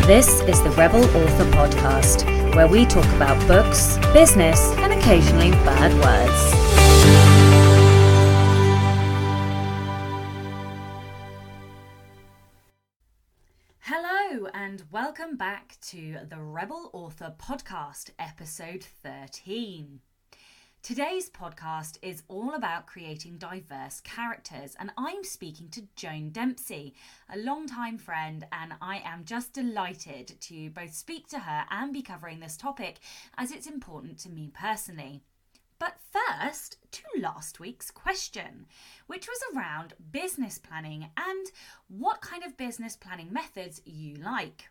This is the Rebel Author Podcast, where we talk about books, business, and occasionally bad words. Hello, and welcome back to the Rebel Author Podcast, episode 13. Today's podcast is all about creating diverse characters, and I'm speaking to Joan Dempsey, a longtime friend, and I am just delighted to both speak to her and be covering this topic as it's important to me personally. But first, to last week's question, which was around business planning and what kind of business planning methods you like.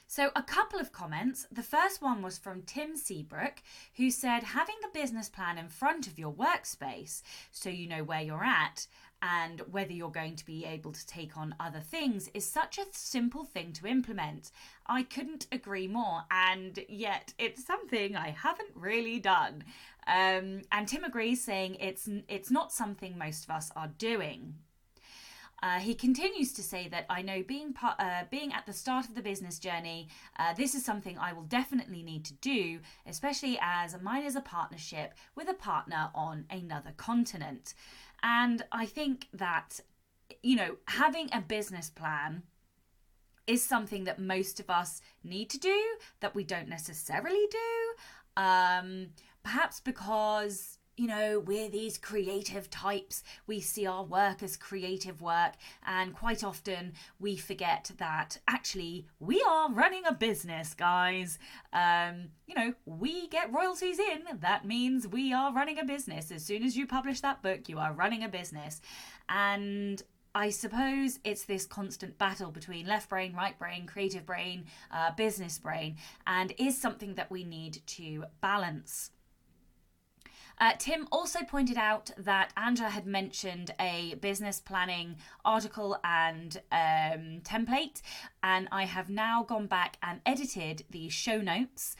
So a couple of comments. The first one was from Tim Seabrook, who said having a business plan in front of your workspace so you know where you're at and whether you're going to be able to take on other things is such a simple thing to implement. I couldn't agree more, and yet it's something I haven't really done. And Tim agrees, saying it's not something most of us are doing. He continues to say that I know being at the start of the business journey, this is something I will definitely need to do, especially as mine is a partnership with a partner on another continent. And I think that, having a business plan is something that most of us need to do, that we don't necessarily do. Perhaps because we're these creative types. We see our work as creative work, and quite often we forget that actually we are running a business, guys. We get royalties in. That means we are running a business. As soon as you publish that book, you are running a business. And I suppose it's this constant battle between left brain, right brain, creative brain, business brain, and is something that we need to balance. Tim also pointed out that Angela had mentioned a business planning article and template, and I have now gone back and edited the show notes,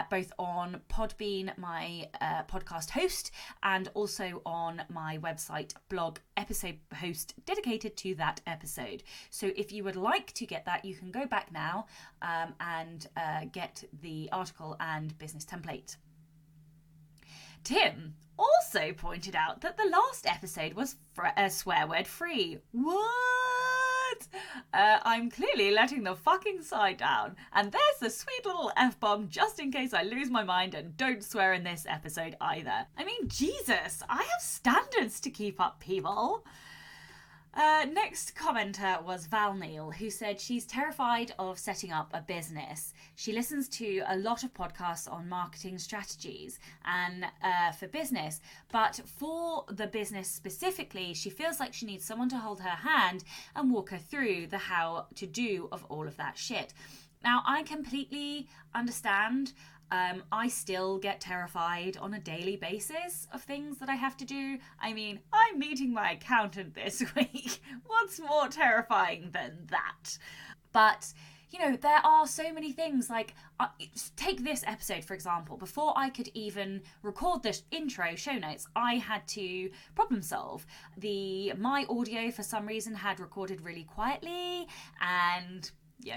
both on Podbean, my podcast host, and also on my website blog episode post dedicated to that episode. So if you would like to get that, you can go back now and get the article and business template. Tim also pointed out that the last episode was swear word free. What? I'm clearly letting the fucking side down. And there's the sweet little F-bomb just in case I lose my mind and don't swear in this episode either. I mean, Jesus, I have standards to keep up, people. Next commenter was Val Neal, who said she's terrified of setting up a business. She listens to a lot of podcasts on marketing strategies and for business, but for the business specifically, she feels like she needs someone to hold her hand and walk her through the how to do of all of that shit. Now, I completely understand. I still get terrified on a daily basis of things that I have to do. I mean, I'm meeting my accountant this week. What's more terrifying than that? But, there are so many things, like, take this episode, for example. Before I could even record this intro show notes, I had to problem solve. My audio, for some reason, had recorded really quietly, and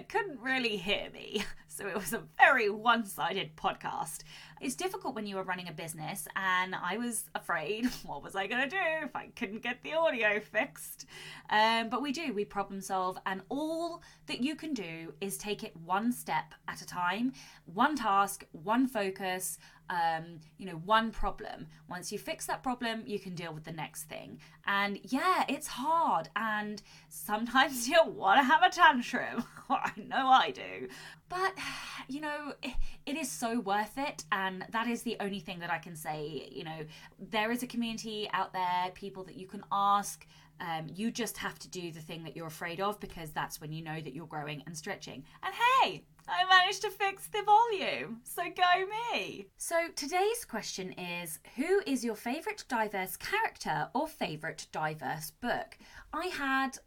couldn't really hear me. So it was a very one-sided podcast. It's difficult when you are running a business, and I was afraid, what was I going to do if I couldn't get the audio fixed? But we problem solve, and all that you can do is take it one step at a time, one task, one focus, one problem. Once you fix that problem, you can deal with the next thing. And it's hard, and sometimes you'll want to have a tantrum. I know I do. But, it is so worth it, and that is the only thing that I can say. There is a community out there, people that you can ask. You just have to do the thing that you're afraid of, because that's when you know that you're growing and stretching. And hey, I managed to fix the volume, so go me. So today's question is, who is your favourite diverse character or favourite diverse book? I had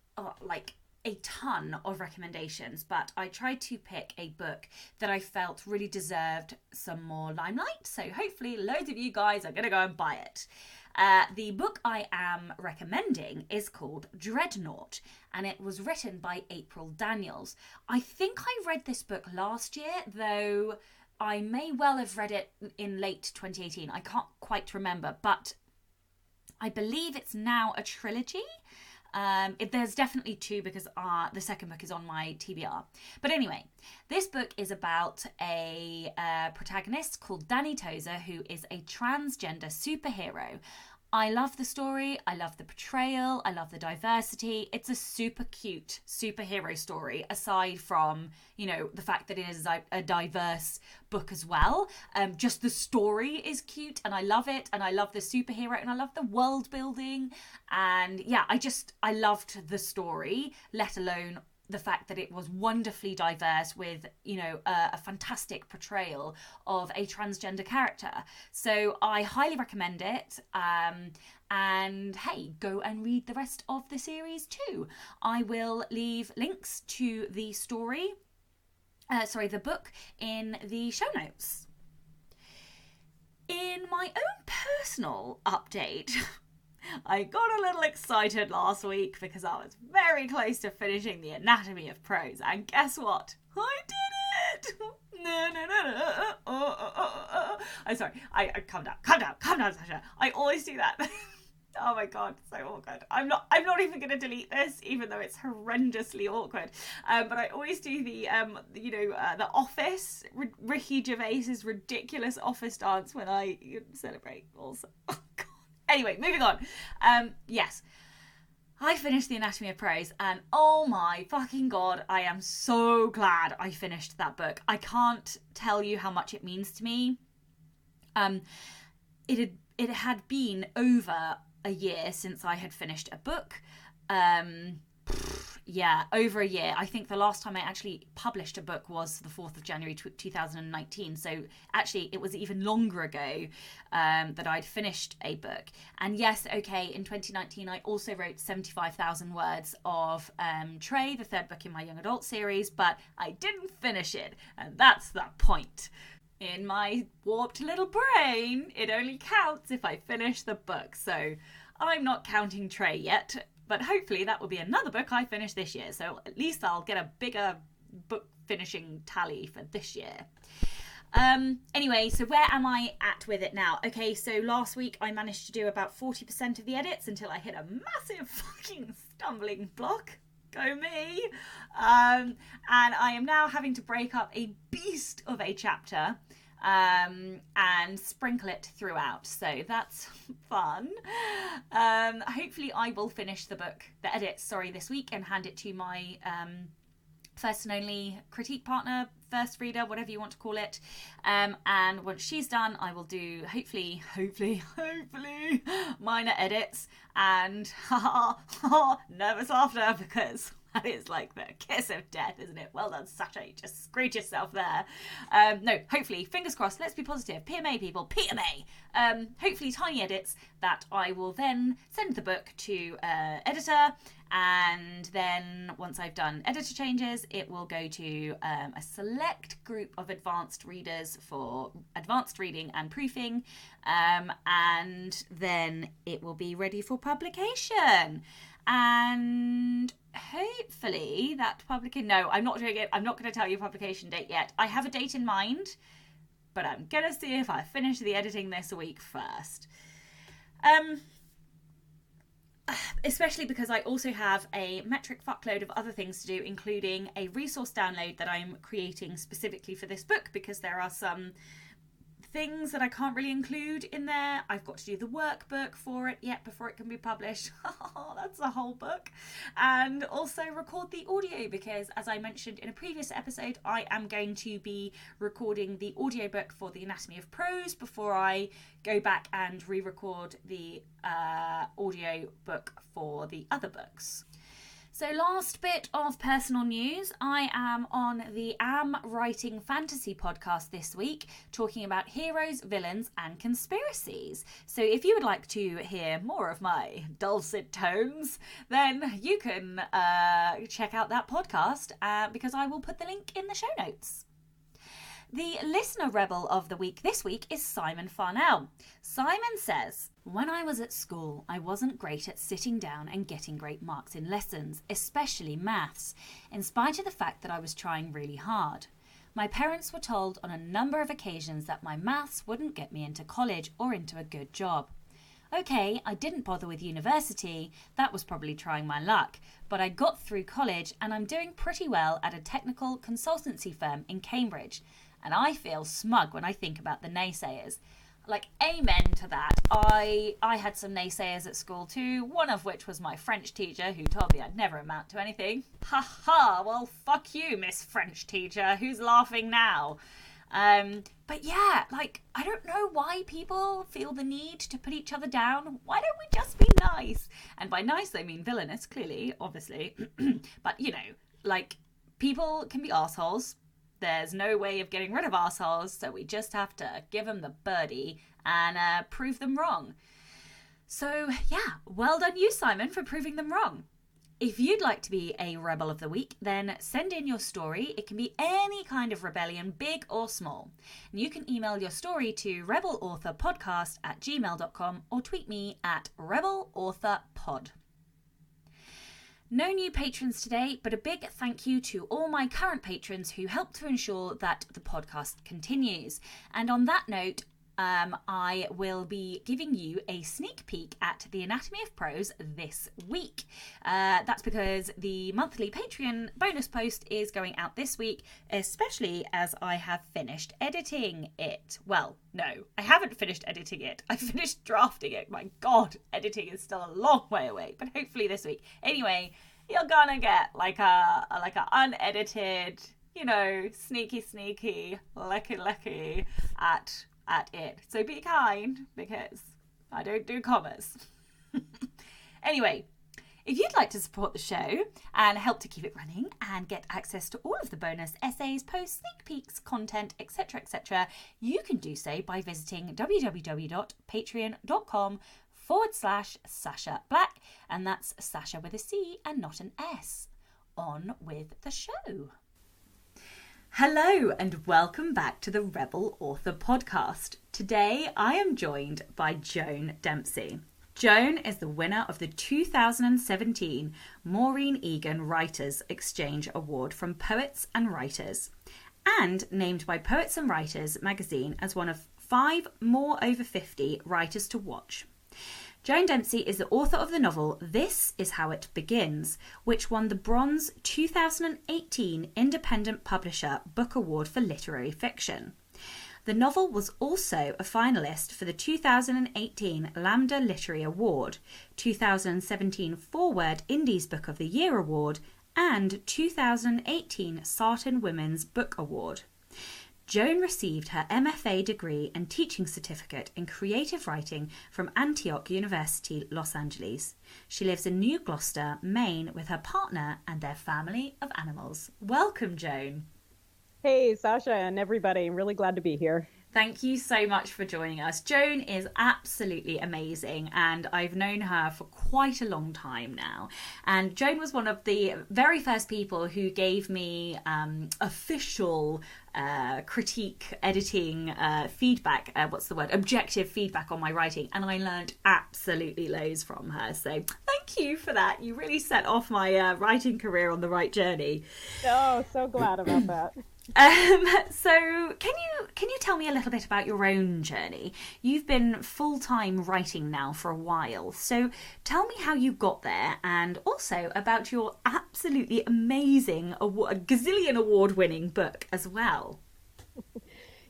a ton of recommendations, but I tried to pick a book that I felt really deserved some more limelight. So hopefully loads of you guys are going to go and buy it. The book I am recommending is called Dreadnought, and it was written by April Daniels. I think I read this book last year, though I may well have read it in late 2018. I can't quite remember, but I believe it's now a trilogy. There's definitely two because the second book is on my TBR. But anyway, this book is about a protagonist called Danny Tozer, who is a transgender superhero. I love the story, I love the portrayal, I love the diversity. It's a super cute superhero story, aside from, the fact that it is a diverse book as well. Just the story is cute and I love it, and I love the superhero and I love the world building. And yeah, I loved the story, let alone the fact that it was wonderfully diverse with, a fantastic portrayal of a transgender character. So I highly recommend it. And hey, go and read the rest of the series too. I will leave links to the the book in the show notes. In my own personal update, I got a little excited last week because I was very close to finishing the Anatomy of Prose, and guess what? I did it! I'm sorry. I calm down, Sasha. I always do that. Oh my god, so awkward. I'm not even going to delete this, even though it's horrendously awkward. But I always do the the Office, Ricky Gervais's ridiculous Office dance when I celebrate. Also, oh god. Anyway, moving on. Yes, I finished the Anatomy of Prose, and oh my fucking god, I am so glad I finished that book. I can't tell you how much it means to me. It had been over a year since I had finished a book. Yeah, over a year. I think the last time I actually published a book was the 4th of January 2019. So actually it was even longer ago that I'd finished a book. And yes, okay, in 2019 I also wrote 75,000 words of Trey, the third book in my young adult series, but I didn't finish it. And that's the point. In my warped little brain, it only counts if I finish the book. So I'm not counting Trey yet. But hopefully that will be another book I finish this year. So at least I'll get a bigger book finishing tally for this year. Anyway, so where am I at with it now? Okay, so last week I managed to do about 40% of the edits until I hit a massive fucking stumbling block. Go me. And I am now having to break up a beast of a chapter and sprinkle it throughout, so that's fun. Hopefully I will finish the edits this week and hand it to my first and only critique partner, first reader, whatever you want to call it, and once she's done I will do hopefully minor edits and nervous laughter, because that is like the kiss of death, isn't it? Well done, Sasha, you just screwed yourself there. No, hopefully, fingers crossed, let's be positive. PMA, people, PMA. Hopefully tiny edits that I will then send the book to editor, and then once I've done editor changes, it will go to a select group of advanced readers for advanced reading and proofing, and then it will be ready for publication. And hopefully that no, I'm not doing it. I'm not going to tell you a publication date yet. I have a date in mind, but I'm going to see if I finish the editing this week first. Especially because I also have a metric fuckload of other things to do, including a resource download that I'm creating specifically for this book, because there are some things that I can't really include in there. I've got to do the workbook for it yet before it can be published. That's a whole book. And also record the audio, because as I mentioned in a previous episode, I am going to be recording the audiobook for the Anatomy of Prose before I go back and re-record the audio book for the other books. So last bit of personal news, I am on the Am Writing Fantasy podcast this week, talking about heroes, villains and conspiracies. So if you would like to hear more of my dulcet tones, then you can check out that podcast because I will put the link in the show notes. The listener rebel of the week this week is Simon Farnell. Simon says, "When I was at school, I wasn't great at sitting down and getting great marks in lessons, especially maths, in spite of the fact that I was trying really hard. My parents were told on a number of occasions that my maths wouldn't get me into college or into a good job. Okay, I didn't bother with university, that was probably trying my luck, but I got through college and I'm doing pretty well at a technical consultancy firm in Cambridge. And I feel smug when I think about the naysayers." Like, amen to that. I had some naysayers at school too, one of which was my French teacher who told me I'd never amount to anything. Ha ha, well, fuck you, Miss French teacher. Who's laughing now? But yeah, like, I don't know why people feel the need to put each other down. Why don't we just be nice? And by nice, they mean villainous, clearly, obviously. But, you know, like, people can be assholes. There's no way of getting rid of assholes, so we just have to give them the birdie and prove them wrong. So, yeah, well done you, Simon, for proving them wrong. If you'd like to be a Rebel of the Week, then send in your story. It can be any kind of rebellion, big or small. And you can email your story to rebelauthorpodcast@gmail.com or tweet me at rebelauthorpod. No new patrons today, but a big thank you to all my current patrons who help to ensure that the podcast continues. And on that note, I will be giving you a sneak peek at the Anatomy of Prose this week. That's because the monthly Patreon bonus post is going out this week, especially as I have finished editing it. Well, no, I haven't finished editing it. I finished drafting it. My God, editing is still a long way away, but hopefully this week. Anyway, you're gonna get like a unedited, you know, sneaky, lucky at it. So be kind, because I don't do commas. Anyway, if you'd like to support the show and help to keep it running and get access to all of the bonus essays, posts, sneak peeks, content, etc., you can do so by visiting www.patreon.com/Sasha Black, and that's Sasha with a C and not an S. On with the show. Hello and welcome back to the Rebel Author Podcast. Today I am joined by Joan Dempsey. Joan is the winner of the 2017 Maureen Egan Writers Exchange Award from Poets and Writers, and named by Poets and Writers magazine as one of 5 more over 50 writers to watch. Joan Dempsey is the author of the novel This Is How It Begins, which won the Bronze 2018 Independent Publisher Book Award for Literary Fiction. The novel was also a finalist for the 2018 Lambda Literary Award, 2017 Forward Indies Book of the Year Award, and 2018 Sarton Women's Book Award. Joan received her MFA degree and teaching certificate in creative writing from Antioch University, Los Angeles. She lives in New Gloucester, Maine, with her partner and their family of animals. Welcome, Joan. Hey, Sasha and everybody. I'm really glad to be here. Thank you so much for joining us. Joan is absolutely amazing, and I've known her for quite a long time now. And Joan was one of the very first people who gave me official critique, editing, feedback, objective feedback on my writing, and I learned absolutely loads from her. So thank you for that. You really set off my writing career on the right journey. Oh, so glad about that. So can you tell me a little bit about your own journey? You've been full-time writing now for a while, so tell me how you got there, and also about your absolutely amazing a gazillion award-winning book as well.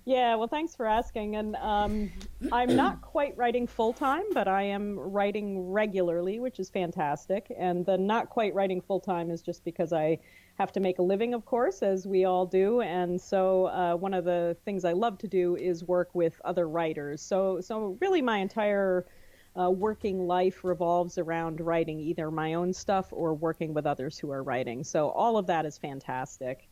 Yeah, well, thanks for asking. And I'm not quite writing full-time, but I am writing regularly, which is fantastic. And the not quite writing full-time is just because I have to make a living, of course, as we all do. And so one of the things I love to do is work with other writers. So really my entire working life revolves around writing either my own stuff or working with others who are writing. So all of that is fantastic.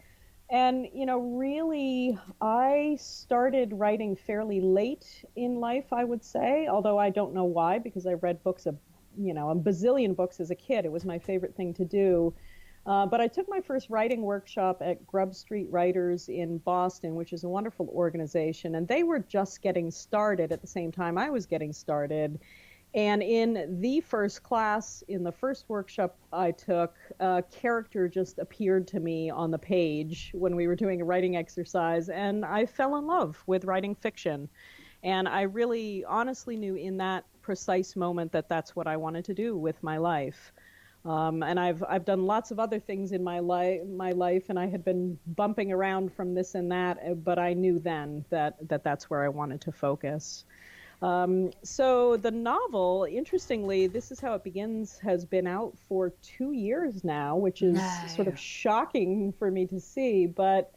And, really, I started writing fairly late in life, I would say, although I don't know why, because I read books, a bazillion books as a kid. It was my favorite thing to do. But I took my first writing workshop at Grub Street Writers in Boston, which is a wonderful organization. And they were just getting started at the same time I was getting started. And in the first class, in the first workshop I took, a character just appeared to me on the page when we were doing a writing exercise, and I fell in love with writing fiction. And I really honestly knew in that precise moment that that's what I wanted to do with my life. And I've done lots of other things in my life, and I had been bumping around from this and that, but I knew then that that's where I wanted to focus. So the novel, interestingly, This Is How It Begins, has been out for 2 years now, which is sort of shocking for me to see, but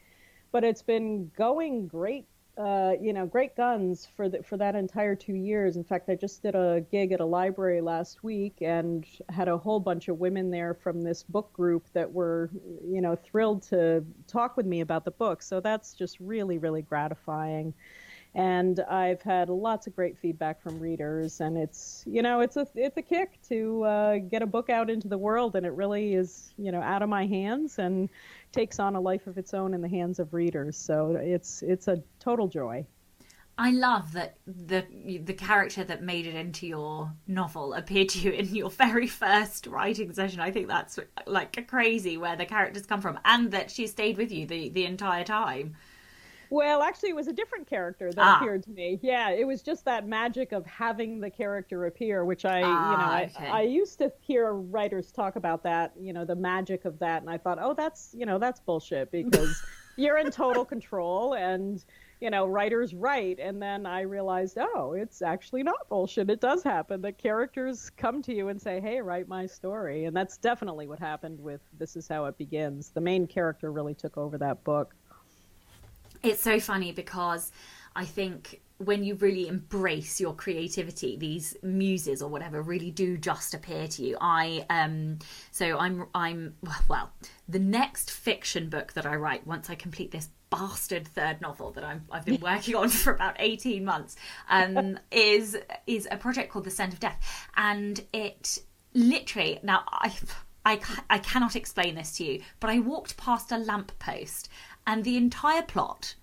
it's been going great, great guns for that entire 2 years. In fact, I just did a gig at a library last week and had a whole bunch of women there from this book group that were, thrilled to talk with me about the book. So that's just really, really gratifying. And I've had lots of great feedback from readers, and it's a kick to get a book out into the world, and it really is, out of my hands and takes on a life of its own in the hands of readers. So it's a total joy. I love that the character that made it into your novel appeared to you in your very first writing session. I think that's like crazy where the characters come from, and that she stayed with you the entire time. Well, actually, it was a different character that appeared to me. Yeah, it was just that magic of having the character appear, which I used to hear writers talk about that, the magic of that. And I thought, oh, that's bullshit, because you're in total control and, writers write. And then I realized, oh, it's actually not bullshit. It does happen. The characters come to you and say, hey, write my story. And that's definitely what happened with This Is How It Begins. The main character really took over that book. It's so funny because I think when you really embrace your creativity, these muses or whatever really do just appear to you. I'm the next fiction book that I write, once I complete this bastard third novel that I've been working on for about 18 months, is a project called The Scent of Death. And it literally, now I cannot explain this to you, but I walked past a lamppost and the entire plot,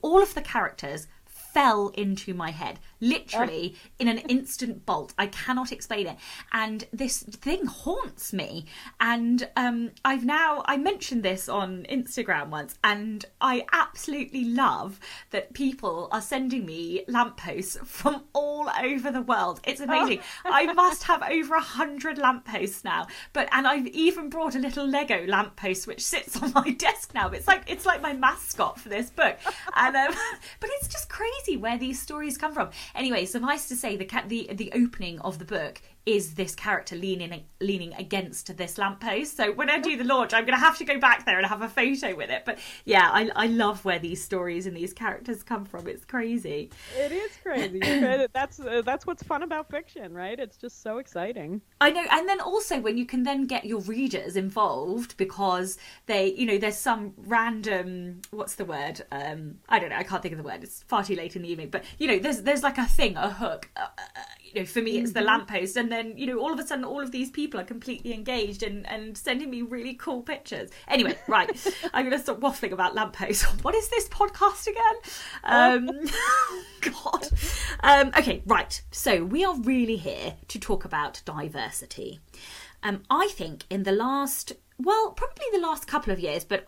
all of the characters fell into my head, literally in an instant bolt. I cannot explain it. And this thing haunts me. And I mentioned this on Instagram once, and I absolutely love that people are sending me lampposts from all over the world. It's amazing. I must have over 100 lampposts now. And I've even brought a little Lego lamppost which sits on my desk now. It's like my mascot for this book. And but it's just crazy where these stories come from. Anyway, suffice to say, the opening of the book is this character leaning against this lamppost. So when I do the launch, I'm going to have to go back there and have a photo with it. But yeah, I love where these stories and these characters come from. It's crazy. It is crazy. That's what's fun about fiction, right? It's just so exciting. I know. And then also when you can then get your readers involved because there's some random, what's the word? I don't know. I can't think of the word. It's far too late in the evening. But, there's like a thing, a hook. For me, it's the lamppost. And then, all of a sudden, all of these people are completely engaged and sending me really cool pictures. Anyway, right. I'm going to stop waffling about lampposts. What is this podcast again? God. Okay, right. So we are really here to talk about diversity. I think in probably the last couple of years, but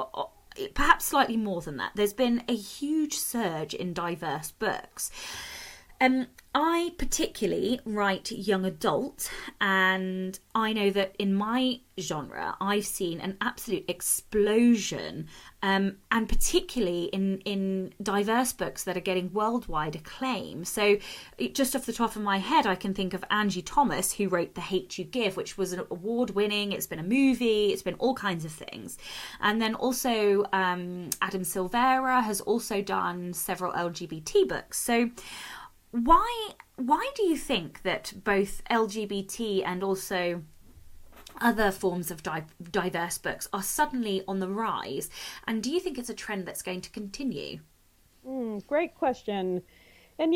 perhaps slightly more than that, there's been a huge surge in diverse books. I particularly write young adult, and I know that in my genre I've seen an absolute explosion, and particularly in diverse books that are getting worldwide acclaim. So just off the top of my head, I can think of Angie Thomas, who wrote The Hate You Give, which was an award-winning, it's been a movie, it's been all kinds of things. And then also Adam Silvera has also done several LGBT books. So why why do you think that both LGBT and also other forms of diverse books are suddenly on the rise? And do you think it's a trend that's going to continue? Great question. And,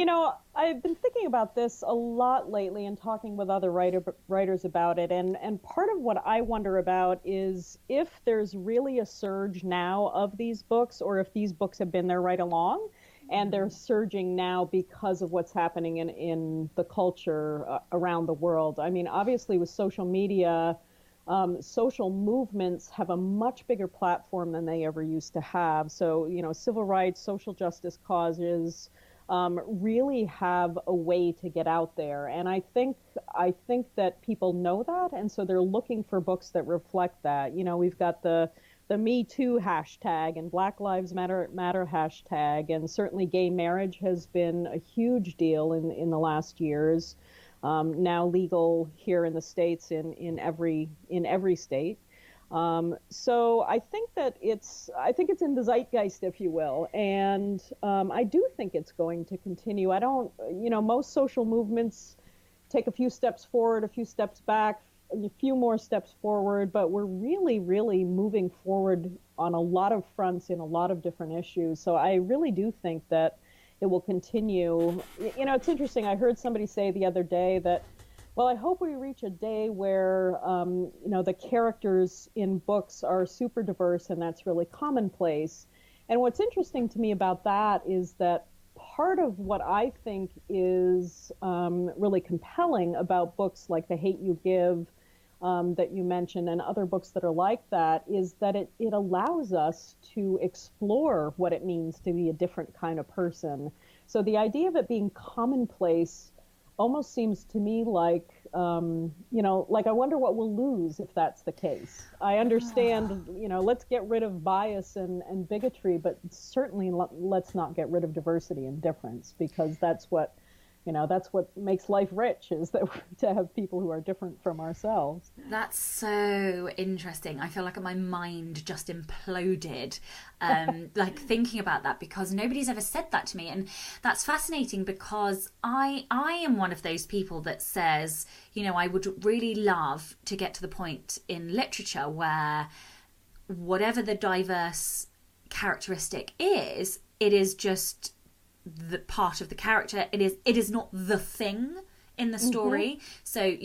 I've been thinking about this a lot lately and talking with other writers about it. And part of what I wonder about is if there's really a surge now of these books, or if these books have been there right along and they're surging now because of what's happening in the culture around the world. I mean, obviously with social media, social movements have a much bigger platform than they ever used to have. So, civil rights, social justice causes, really have a way to get out there. And I think that people know that, and so they're looking for books that reflect that. We've got the Me Too hashtag and Black Lives Matter hashtag, and certainly gay marriage has been a huge deal in the last years. Now legal here in the States in every state. So I think it's in the zeitgeist, if you will, and I do think it's going to continue. Most social movements take a few steps forward, a few steps back, a few more steps forward, but we're really, really moving forward on a lot of fronts in a lot of different issues. So I really do think that it will continue. It's interesting. I heard somebody say the other day that, well, I hope we reach a day where, the characters in books are super diverse, and that's really commonplace. And what's interesting to me about that is that part of what I think is really compelling about books like The Hate U Give that you mentioned, and other books that are like that, is that it allows us to explore what it means to be a different kind of person. So the idea of it being commonplace almost seems to me like, like I wonder what we'll lose if that's the case. I understand, let's get rid of bias and bigotry, but certainly let's not get rid of diversity and difference, because that's what makes life rich, is that to have people who are different from ourselves. That's so interesting. I feel like my mind just imploded, like thinking about that, because nobody's ever said that to me. And that's fascinating, because I am one of those people that says, I would really love to get to the point in literature where whatever the diverse characteristic is, it is just the part of the character. It is not the thing in the story. So,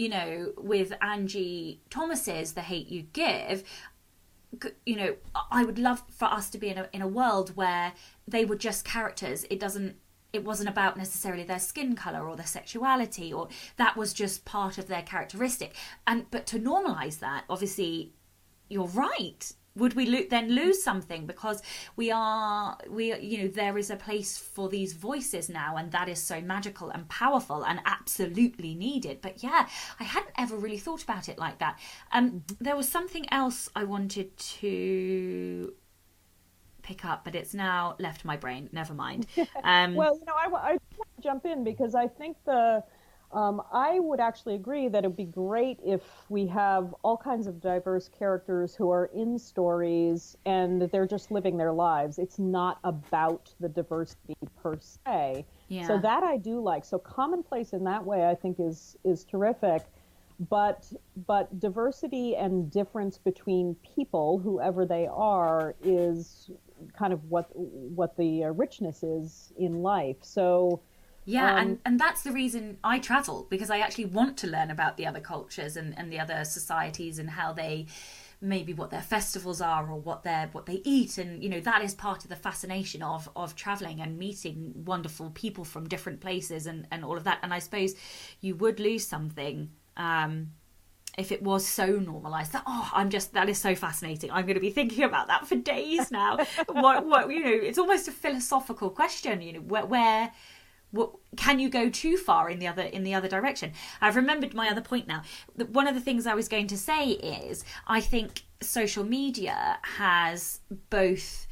with Angie Thomas's The Hate U Give, I would love for us to be in a world where they were just characters. It wasn't about necessarily their skin color or their sexuality, or that was just part of their characteristic. But to normalize that, obviously, you're right. Would we then lose something? Because we there is a place for these voices now, and that is so magical and powerful and absolutely needed. But yeah, I hadn't ever really thought about it like that. There was something else I wanted to pick up, but it's now left my brain. Never mind. Well, I want to jump in, because I think I would actually agree that it would be great if we have all kinds of diverse characters who are in stories and they're just living their lives. It's not about the diversity per se. Yeah. So that I do like. So commonplace in that way, I think is terrific. But diversity and difference between people, whoever they are, is kind of what the richness is in life. So. Yeah, and that's the reason I travel, because I actually want to learn about the other cultures and the other societies, and how they, maybe what their festivals are, or what they eat, and that is part of the fascination of traveling and meeting wonderful people from different places and all of that. And I suppose you would lose something if it was so normalized. That is so fascinating. I'm going to be thinking about that for days now. what it's almost a philosophical question. Where can you go too far in the other direction? I've remembered my other point now. One of the things I was going to say is, I think social media has both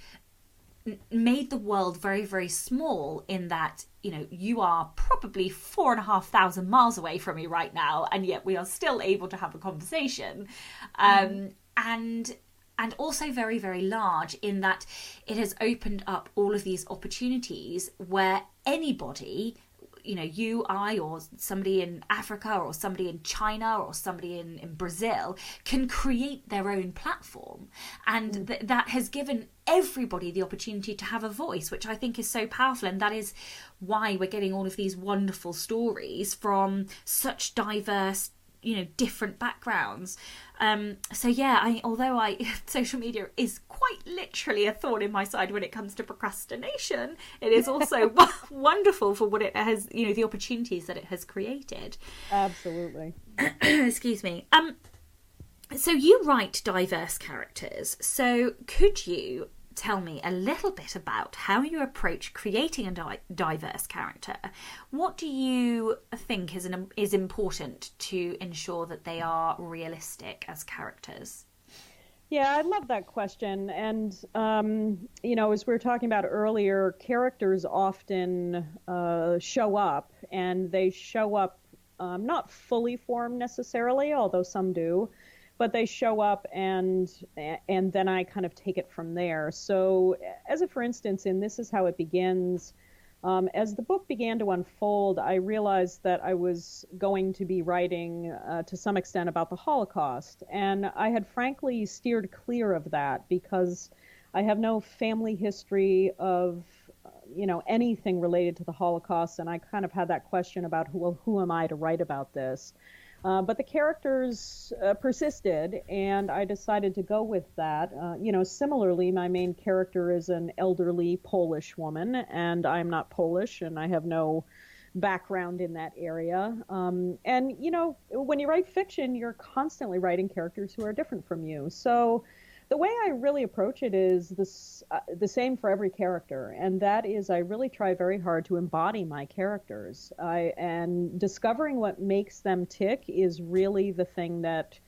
made the world very, very small, in that you are probably 4,500 miles away from me right now, and yet we are still able to have a conversation. And also very, very large, in that it has opened up all of these opportunities where anybody, I, or somebody in Africa, or somebody in China, or somebody in Brazil can create their own platform. And that has given everybody the opportunity to have a voice, which I think is so powerful. And that is why we're getting all of these wonderful stories from such diverse, different backgrounds. Although social media is quite literally a thorn in my side when it comes to procrastination, it is also wonderful for what it has, the opportunities that it has created. Absolutely. Excuse me. So you write diverse characters. So could you tell me a little bit about how you approach creating a diverse character? What do you think is important to ensure that they are realistic as characters? Yeah, I love that question. And, as we were talking about earlier, characters often show up, and they show up not fully formed necessarily, although some do. But they show up, and then I kind of take it from there. So for instance, in This Is How It Begins, as the book began to unfold, I realized that I was going to be writing to some extent about the Holocaust. And I had frankly steered clear of that because I have no family history of anything related to the Holocaust. And I kind of had that question about, who am I to write about this? But the characters persisted, and I decided to go with that. Similarly, my main character is an elderly Polish woman, and I'm not Polish, and I have no background in that area. When you write fiction, you're constantly writing characters who are different from you. So the way I really approach it is the same for every character, and that is I really try very hard to embody my characters. And discovering what makes them tick is really the thing that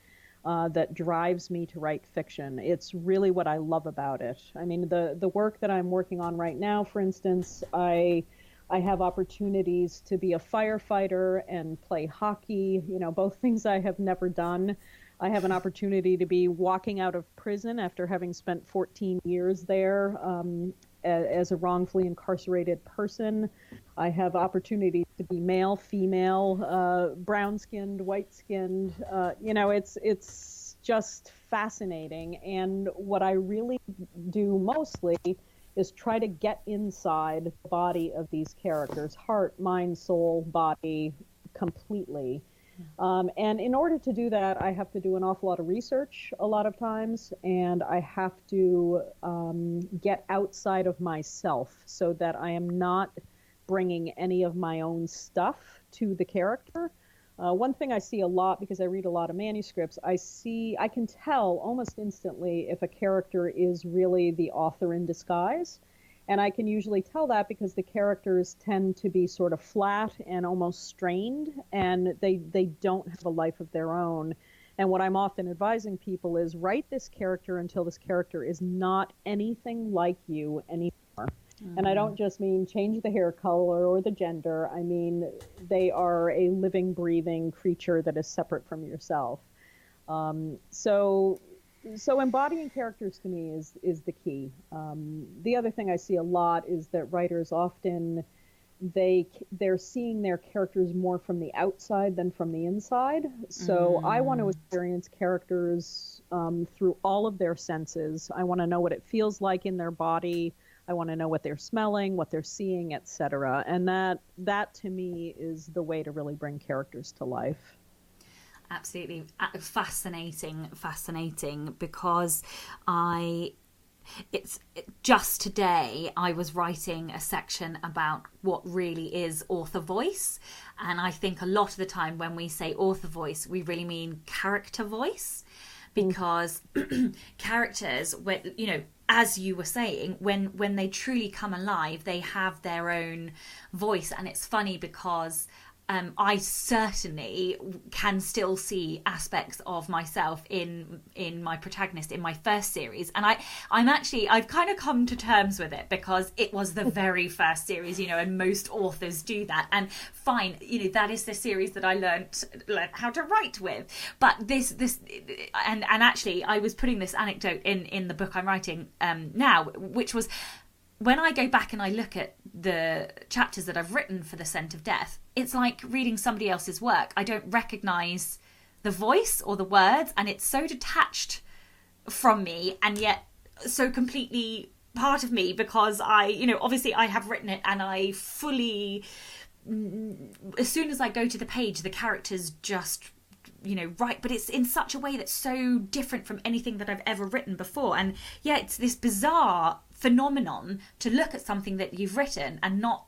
drives me to write fiction. It's really what I love about it. I mean, the work that I'm working on right now, for instance, I have opportunities to be a firefighter and play hockey, both things I have never done. I have an opportunity to be walking out of prison after having spent 14 years there as a wrongfully incarcerated person. I have opportunities to be male, female, brown-skinned, white-skinned. It's just fascinating. And what I really do mostly is try to get inside the body of these characters, heart, mind, soul, body, completely. And in order to do that, I have to do an awful lot of research a lot of times, and I have to get outside of myself so that I am not bringing any of my own stuff to the character. One thing I see a lot, because I read a lot of manuscripts, I can tell almost instantly if a character is really the author in disguise. And I can usually tell that because the characters tend to be sort of flat and almost strained, and they don't have a life of their own. And what I'm often advising people is write this character until this character is not anything like you anymore. Mm-hmm. And I don't just mean change the hair color or the gender. I mean, they are a living, breathing creature that is separate from yourself. So embodying characters to me is the key. The other thing I see a lot is that writers often, they're seeing their characters more from the outside than from the inside. So I want to experience characters through all of their senses. I want to know what it feels like in their body. I want to know what they're smelling, what they're seeing, etc. And that to me is the way to really bring characters to life. Absolutely fascinating, because just today I was writing a section about what really is author voice, and I think a lot of the time when we say author voice, we really mean character voice, because characters, as you were saying, when they truly come alive, they have their own voice. And it's funny because I certainly can still see aspects of myself in my protagonist in my first series, and I've kind of come to terms with it because it was the very first series, and most authors do that, and fine, that is the series that I learned how to write with. But this and actually I was putting this anecdote in the book I'm writing now, which was when I go back and I look at the chapters that I've written for The Scent of Death, it's like reading somebody else's work. I don't recognise the voice or the words, and it's so detached from me, and yet so completely part of me, because obviously I have written it, and I fully, as soon as I go to the page, the characters just right, but it's in such a way that's so different from anything that I've ever written before. And yeah, it's this bizarre phenomenon to look at something that you've written and not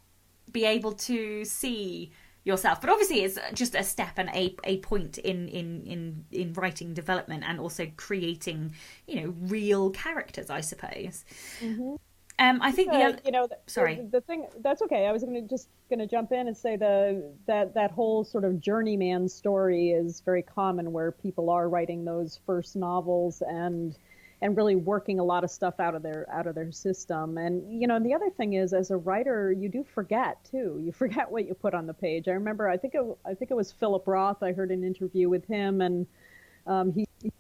be able to see yourself. But obviously it's just a step and a point in writing development, and also creating real characters, I suppose. Mm-hmm. I think sorry. The thing that's okay. I was going to jump in and say that whole sort of journeyman story is very common, where people are writing those first novels and really working a lot of stuff out of their system. And the other thing is, as a writer, you do forget too. You forget what you put on the page. I remember, I think it was Philip Roth. I heard an interview with him, and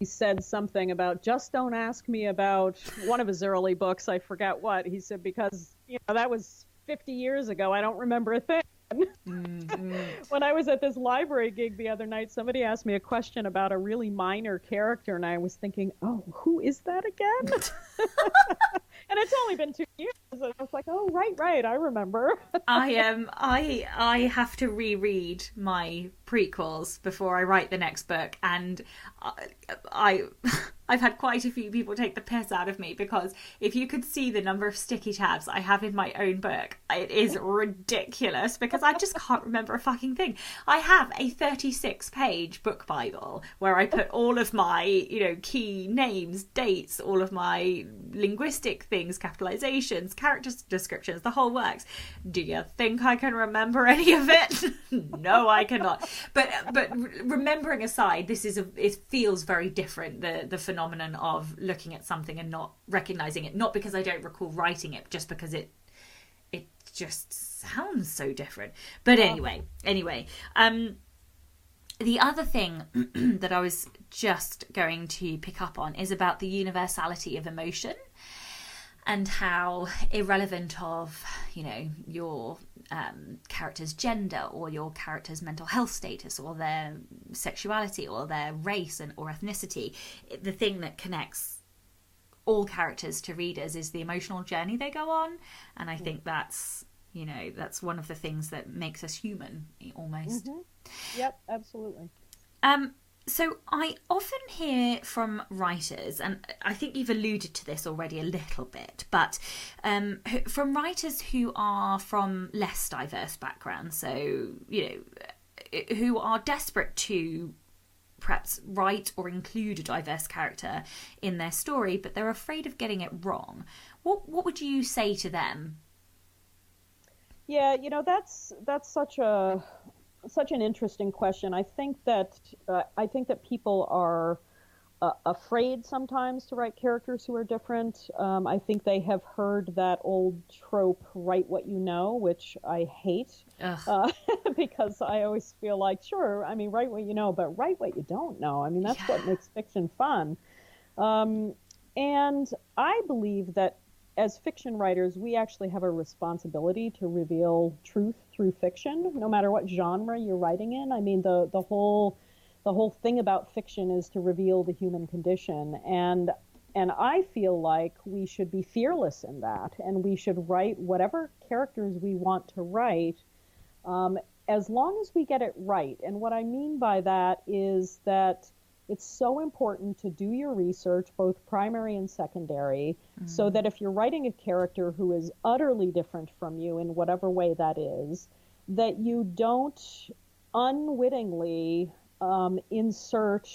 he said something about, just don't ask me about one of his early books. I forget what he said, because that was 50 years ago. I don't remember a thing. Mm-hmm. When I was at this library gig the other night, somebody asked me a question about a really minor character, and I was thinking, oh, who is that again? And it's only been 2 years, and I was like, oh, right, I remember. I have to reread my prequels before I write the next book, and I've had quite a few people take the piss out of me, because if you could see the number of sticky tabs I have in my own book, it is ridiculous, because I just can't remember a fucking thing. I have a 36-page book Bible where I put all of my, key names, dates, all of my linguistic things, capitalizations, character descriptions, the whole works. Do you think I can remember any of it? No, I cannot. But remembering aside, it feels very different, the phenomenon of looking at something and not recognizing it, not because I don't recall writing it, just because it just sounds so different. But anyway, the other thing that I was just going to pick up on is about the universality of emotion, and how irrelevant of your character's gender, or your character's mental health status, or their sexuality, or their race or ethnicity, the thing that connects all characters to readers is the emotional journey they go on. And I think that's one of the things that makes us human, almost. Mm-hmm. Yep, absolutely. So I often hear from writers, and I think you've alluded to this already a little bit, but from writers who are from less diverse backgrounds, so, who are desperate to perhaps write or include a diverse character in their story, but they're afraid of getting it wrong. What would you say to them? Yeah, that's such an interesting question. I think that people are afraid sometimes to write characters who are different. I think they have heard that old trope, write what you know, which I hate, because I always feel like, sure, I mean, write what you know, but write what you don't know. I mean, that's what makes fiction fun. And I believe that as fiction writers, we actually have a responsibility to reveal truth through fiction, no matter what genre you're writing in. I mean, the whole thing about fiction is to reveal the human condition, and I feel like we should be fearless in that, and we should write whatever characters we want to write, as long as we get it right. And what I mean by that is that it's so important to do your research, both primary and secondary, so that if you're writing a character who is utterly different from you in whatever way that is, that you don't unwittingly insert